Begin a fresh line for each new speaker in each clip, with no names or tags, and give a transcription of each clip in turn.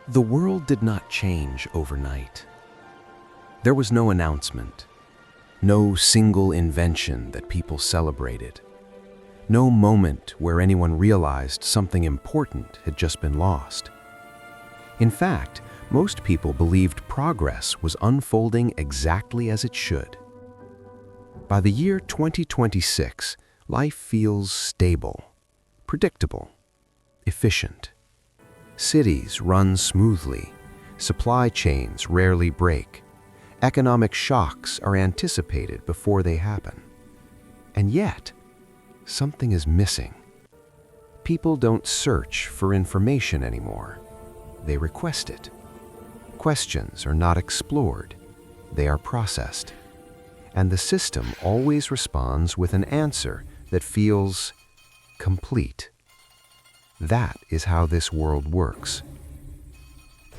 The world did not change overnight. There was no announcement, no single invention that people celebrated, no moment where anyone realized something important had just been lost. In fact, most people believed progress was unfolding exactly as it should. By the year 2026, life feels stable, predictable, efficient. Cities run smoothly, supply chains rarely break, economic shocks are anticipated before they happen. And yet, something is missing. People don't search for information anymore. They request it. Questions are not explored. They are processed. And the system always responds with an answer that feels complete. That is how this world works.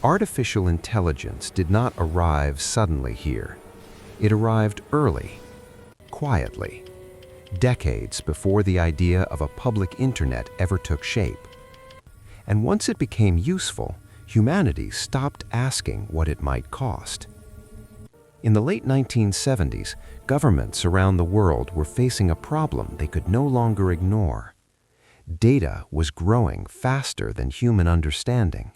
Artificial intelligence did not arrive suddenly here. It arrived early, quietly, decades before the idea of a public internet ever took shape. And once it became useful, humanity stopped asking what it might cost. In the late 1970s, governments around the world were facing a problem they could no longer ignore. Data was growing faster than human understanding.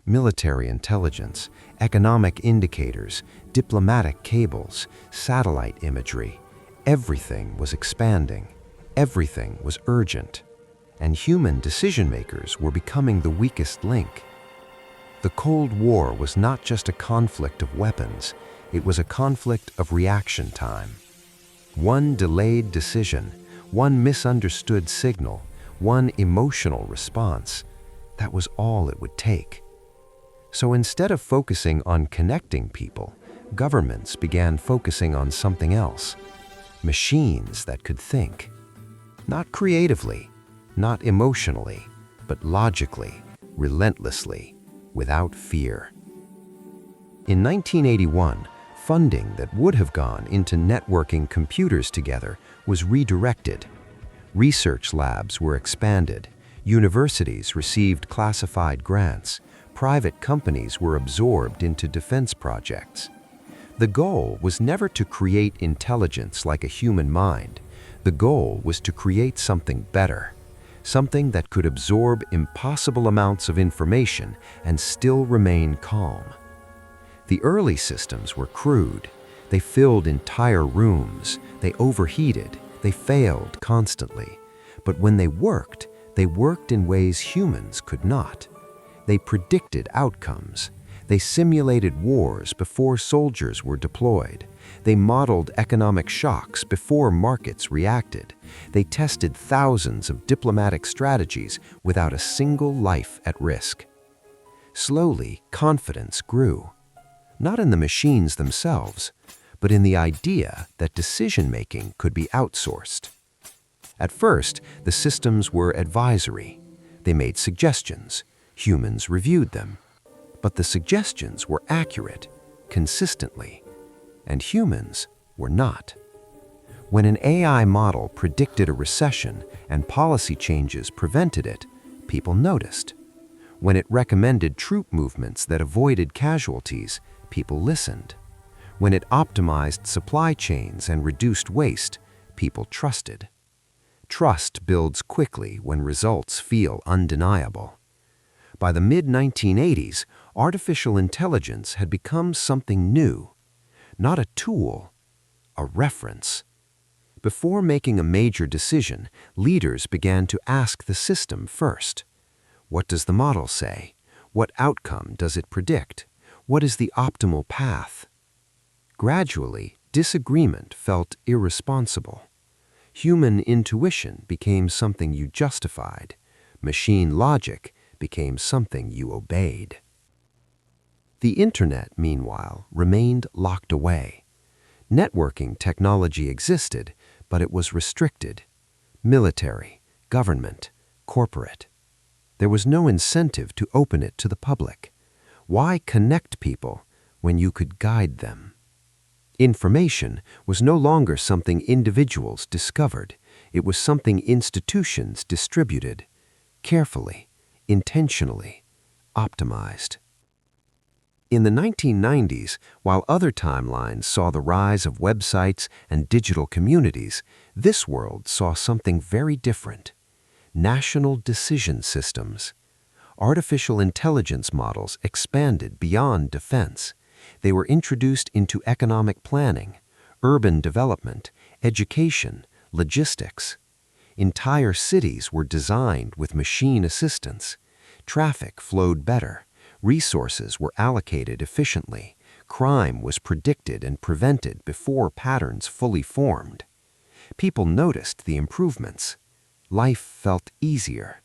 Military intelligence, economic indicators, diplomatic cables, satellite imagery, everything was expanding. Everything was urgent. And human decision-makers were becoming the weakest link. The Cold War was not just a conflict of weapons, it was a conflict of reaction time. One delayed decision, one misunderstood signal, one emotional response, that was all it would take. So instead of focusing on connecting people, governments began focusing on something else. Machines that could think. Not creatively, not emotionally, but logically, relentlessly, without fear. In 1981, funding that would have gone into networking computers together was redirected. Research labs were expanded, universities received classified grants, private companies were absorbed into defense projects. The goal was never to create intelligence like a human mind. The goal was to create something better, something that could absorb impossible amounts of information and still remain calm. The early systems were crude. They filled entire rooms, they overheated, they failed constantly. But when they worked in ways humans could not. They predicted outcomes. They simulated wars before soldiers were deployed. They modeled economic shocks before markets reacted. They tested thousands of diplomatic strategies without a single life at risk. Slowly, confidence grew. Not in the machines themselves, but in the idea that decision-making could be outsourced. At first, the systems were advisory. They made suggestions. Humans reviewed them. But the suggestions were accurate, consistently, and humans were not. When an AI model predicted a recession and policy changes prevented it, people noticed. When it recommended troop movements that avoided casualties, people listened. When it optimized supply chains and reduced waste, people trusted. Trust builds quickly when results feel undeniable. By the mid-1980s, artificial intelligence had become something new, not a tool, a reference. Before making a major decision, leaders began to ask the system first. What does the model say? What outcome does it predict? What is the optimal path? Gradually, disagreement felt irresponsible. Human intuition became something you justified. Machine logic became something you obeyed. The internet, meanwhile, remained locked away. Networking technology existed, but it was restricted. Military, government, corporate. There was no incentive to open it to the public. Why connect people when you could guide them? Information was no longer something individuals discovered. It was something institutions distributed, carefully, intentionally, optimized. In the 1990s, while other timelines saw the rise of websites and digital communities, this world saw something very different. National decision systems. Artificial intelligence models expanded beyond defense. They were introduced into economic planning, urban development, education, logistics. Entire cities were designed with machine assistance. Traffic flowed better. Resources were allocated efficiently. Crime was predicted and prevented before patterns fully formed. People noticed the improvements. Life felt easier.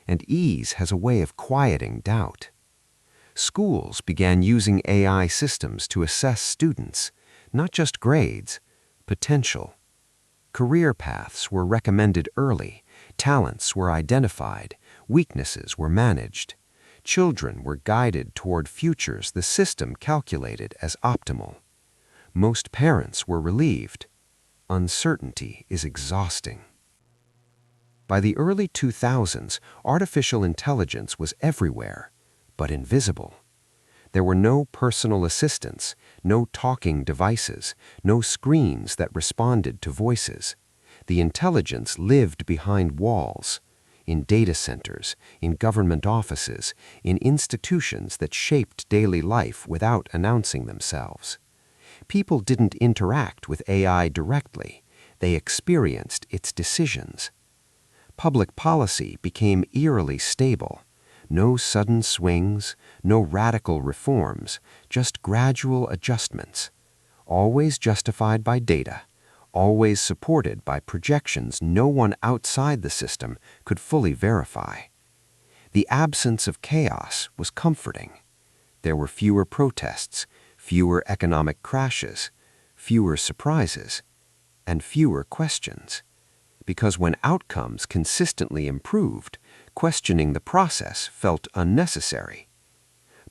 And ease has a way of quieting doubt. Schools began using AI systems to assess students, not just grades, potential. Career paths were recommended early, talents were identified, weaknesses were managed. Children were guided toward futures the system calculated as optimal. Most parents were relieved. Uncertainty is exhausting. By the early 2000s, artificial intelligence was everywhere, but invisible. There were no personal assistants, no talking devices, no screens that responded to voices. The intelligence lived behind walls, in data centers, in government offices, in institutions that shaped daily life without announcing themselves. People didn't interact with AI directly. They experienced its decisions. Public policy became eerily stable. No sudden swings, no radical reforms, just gradual adjustments. Always justified by data, always supported by projections no one outside the system could fully verify. The absence of chaos was comforting. There were fewer protests, fewer economic crashes, fewer surprises, and fewer questions. Because when outcomes consistently improved, questioning the process felt unnecessary.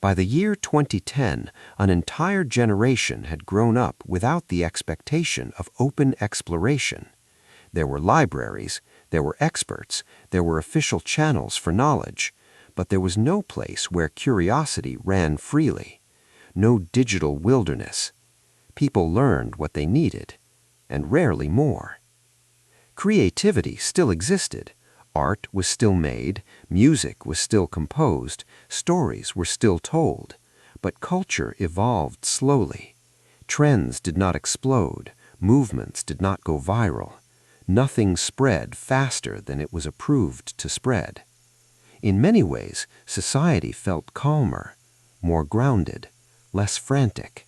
By the year 2010, an entire generation had grown up without the expectation of open exploration. There were libraries, there were experts, there were official channels for knowledge, but there was no place where curiosity ran freely. No digital wilderness. People learned what they needed, and rarely more. Creativity still existed. Art was still made, music was still composed, stories were still told. But culture evolved slowly. Trends did not explode, movements did not go viral. Nothing spread faster than it was approved to spread. In many ways, society felt calmer, more grounded, less frantic.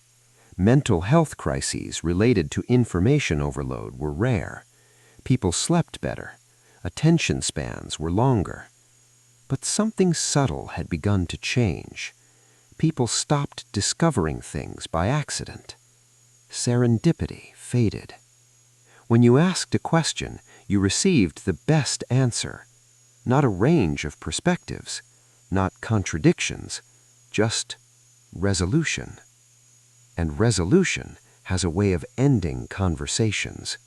Mental health crises related to information overload were rare. People slept better. Attention spans were longer. But something subtle had begun to change. People stopped discovering things by accident. Serendipity faded. When you asked a question, you received the best answer. Not a range of perspectives, not contradictions, just resolution. And resolution has a way of ending conversations.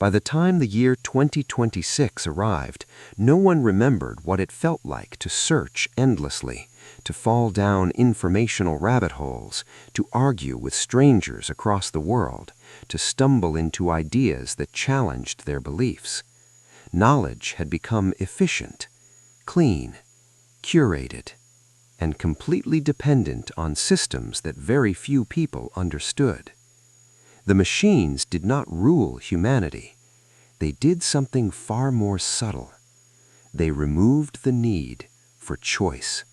By the time the year 2026 arrived, no one remembered what it felt like to search endlessly, to fall down informational rabbit holes, to argue with strangers across the world, to stumble into ideas that challenged their beliefs. Knowledge had become efficient, clean, curated, and completely dependent on systems that very few people understood. The machines did not rule humanity. They did something far more subtle. They removed the need for choice.